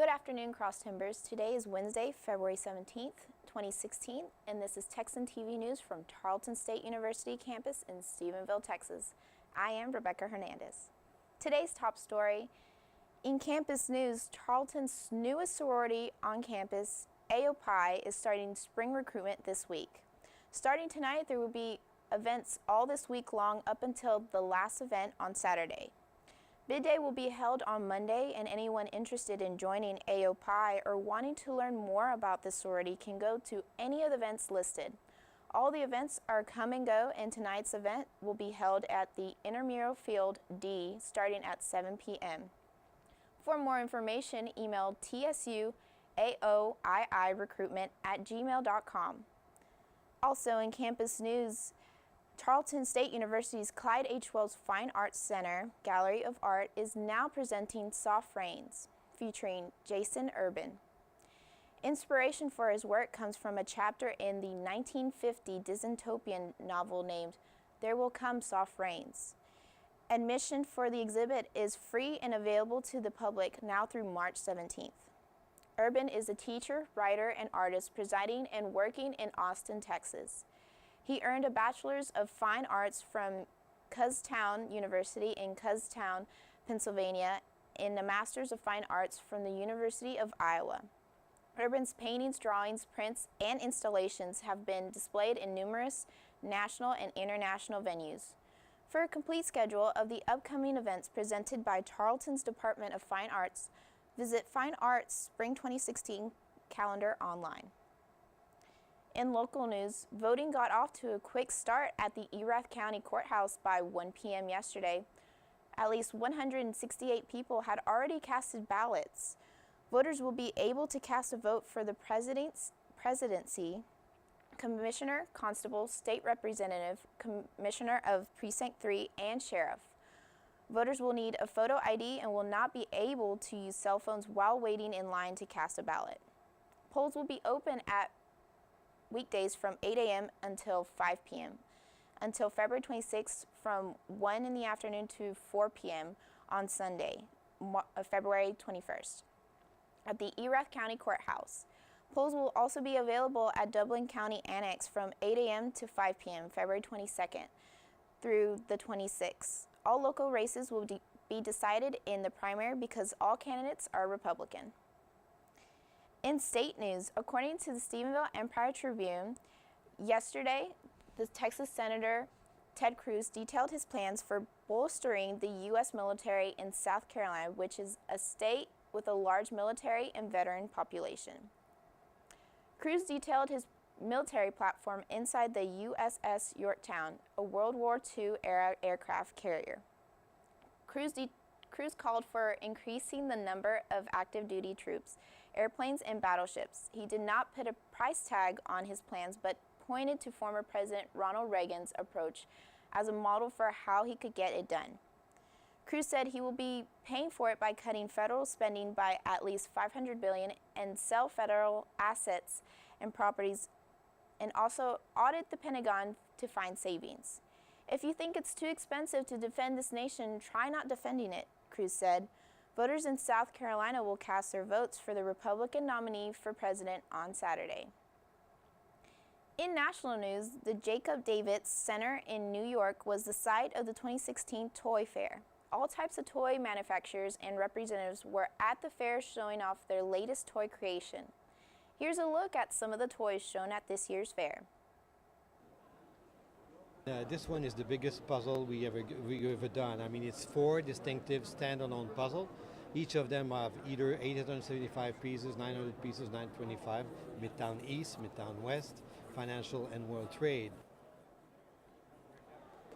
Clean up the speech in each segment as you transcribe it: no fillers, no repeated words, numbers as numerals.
Good afternoon, Cross Timbers. Today is Wednesday, February 17th, 2016, and this is Texan TV News from Tarleton State University Campus in Stephenville, Texas. I am Rebecca Hernandez. Today's top story, in campus news, Tarleton's newest sorority on campus, AOPI, is starting spring recruitment this week. Starting tonight, there will be events all this week long up until the last event on Saturday. Bid Day will be held on Monday, and anyone interested in joining AOPI or wanting to learn more about this sorority can go to any of the events listed. All the events are come and go, and tonight's event will be held at the Intramural Field D starting at 7 p.m. For more information, email tsuaoiirecruitment@gmail.com. Also in campus news, Tarleton State University's Clyde H. Wells Fine Arts Center Gallery of Art is now presenting Soft Rains, featuring Jason Urban. Inspiration for his work comes from a chapter in the 1950 dystopian novel named There Will Come Soft Rains. Admission for the exhibit is free and available to the public now through March 17th. Urban is a teacher, writer, and artist residing and working in Austin, Texas. He earned a Bachelor's of Fine Arts from Kutztown University in Kutztown, Pennsylvania, and a Master's of Fine Arts from the University of Iowa. Urban's paintings, drawings, prints, and installations have been displayed in numerous national and international venues. For a complete schedule of the upcoming events presented by Tarleton's Department of Fine Arts, visit Fine Arts Spring 2016 calendar online. In local news, voting got off to a quick start at the Erath County Courthouse by 1 p.m. yesterday. At least 168 people had already casted ballots. Voters will be able to cast a vote for the presidency, commissioner, constable, state representative, commissioner of Precinct 3, and sheriff. Voters will need a photo ID and will not be able to use cell phones while waiting in line to cast a ballot. Polls will be open at weekdays from 8 a.m. until 5 p.m. until February 26th from 1 in the afternoon to 4 p.m. on Sunday, February 21st, at the Erath County Courthouse. Polls will also be available at Dublin County Annex from 8 a.m. to 5 p.m. February 22nd through the 26th. All local races will be decided in the primary because all candidates are Republican. In state news, according to the Stephenville Empire Tribune, yesterday, the Texas Senator Ted Cruz detailed his plans for bolstering the U.S. military in South Carolina, which is a state with a large military and veteran population. Cruz detailed his military platform inside the USS Yorktown, a World War II-era aircraft carrier. Cruz called for increasing the number of active duty troops, airplanes, and battleships. He did not put a price tag on his plans, but pointed to former President Ronald Reagan's approach as a model for how he could get it done. Cruz said he will be paying for it by cutting federal spending by at least $500 billion and sell federal assets and properties, and also audit the Pentagon to find savings. If you think it's too expensive to defend this nation, try not defending it, Cruz said. Voters in South Carolina will cast their votes for the Republican nominee for president on Saturday. In national news, the Jacob Javits Center in New York was the site of the 2016 Toy Fair. All types of toy manufacturers and representatives were at the fair showing off their latest toy creation. Here's a look at some of the toys shown at this year's fair. This one is the biggest puzzle we ever done. I mean, it's 4 distinctive standalone puzzles. Each of them have either 875 pieces, 900 pieces, 925, Midtown East, Midtown West, Financial and World Trade.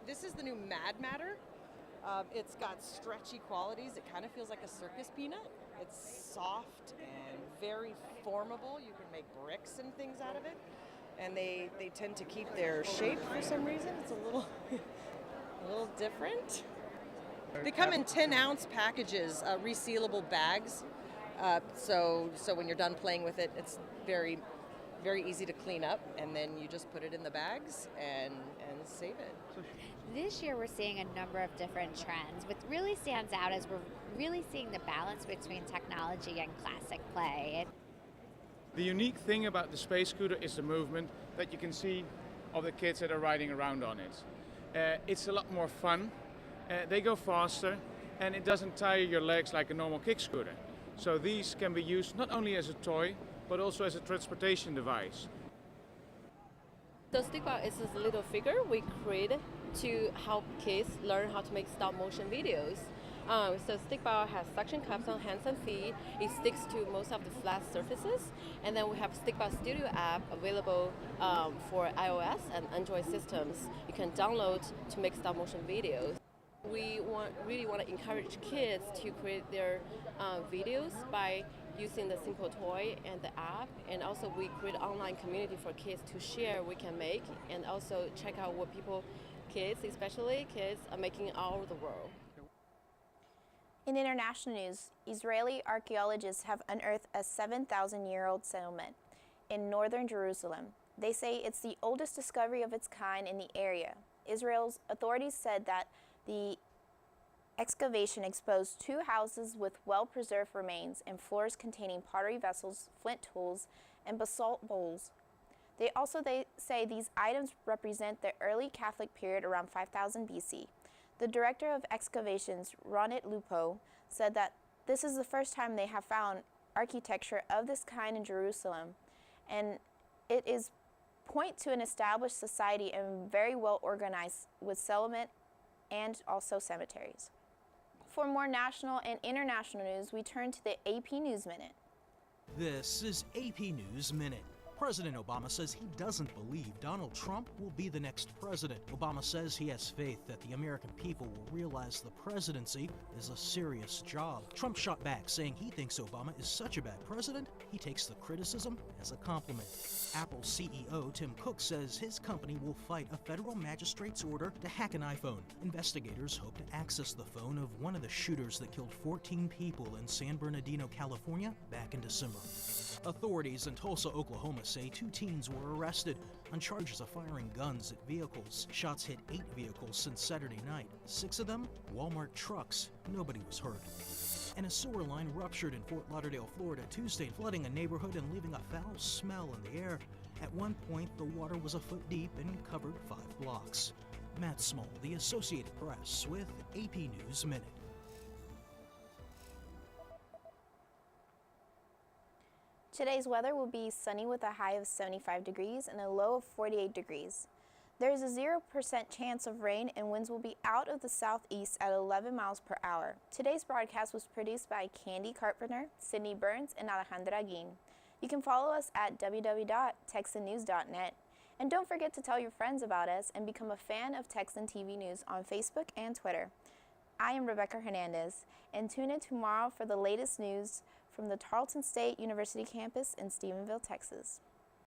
This is the new Mad Matter. It's got stretchy qualities. It kind of feels like a circus peanut. It's soft and very formable. You can make bricks and things out of it. And they tend to keep their shape for some reason. It's a little different. They come in 10-ounce packages, resealable bags. So when you're done playing with it, it's very very easy to clean up, and then you just put it in the bags and save it. This year we're seeing a number of different trends. What really stands out is we're really seeing the balance between technology and classic play. The unique thing about the space scooter is the movement that you can see of the kids that are riding around on it. It's a lot more fun, they go faster, and it doesn't tire your legs like a normal kick scooter. So these can be used not only as a toy, but also as a transportation device. The stickball is this little figure we created to help kids learn how to make stop motion videos. So stickball has suction cups on hands and feet. It sticks to most of the flat surfaces. And then we have Stickball Studio app available for iOS and Android systems. You can download to make stop motion videos. We really want to encourage kids to create their videos by using the simple toy and the app, and also we create an online community for kids to share we can make, and also check out what kids, especially kids, are making all over the world. In international news, Israeli archaeologists have unearthed a 7,000-year-old settlement in northern Jerusalem. They say it's the oldest discovery of its kind in the area. Israel's authorities said that the excavation exposed 2 houses with well-preserved remains and floors containing pottery vessels, flint tools, and basalt bowls. They say these items represent the early Catholic period around 5000 BC. The director of excavations, Ronit Lupo, said that this is the first time they have found architecture of this kind in Jerusalem, and it is point to an established society and very well organized with settlement and also cemeteries. For more national and international news, we turn to the AP News Minute. This is AP News Minute. President Obama says he doesn't believe Donald Trump will be the next president. Obama says he has faith that the American people will realize the presidency is a serious job. Trump shot back, saying he thinks Obama is such a bad president, he takes the criticism as a compliment. Apple CEO Tim Cook says his company will fight a federal magistrate's order to hack an iPhone. Investigators hope to access the phone of one of the shooters that killed 14 people in San Bernardino, California, back in December. Authorities in Tulsa, Oklahoma say 2 teens were arrested on charges of firing guns at vehicles. Shots hit 8 vehicles since Saturday night. 6 of them, Walmart trucks. Nobody was hurt. And a sewer line ruptured in Fort Lauderdale, Florida Tuesday, flooding a neighborhood and leaving a foul smell in the air. At one point, the water was a foot deep and covered 5 blocks. Matt Small, The Associated Press, with AP News Minute. Today's weather will be sunny with a high of 75 degrees and a low of 48 degrees. There is a 0% chance of rain and winds will be out of the southeast at 11 miles per hour. Today's broadcast was produced by Candy Carpenter, Sydney Burns, and Alejandra Aguin. You can follow us at www.texannews.net. And don't forget to tell your friends about us and become a fan of Texan TV News on Facebook and Twitter. I am Rebecca Hernandez, and tune in tomorrow for the latest news from the Tarleton State University Campus in Stephenville, Texas.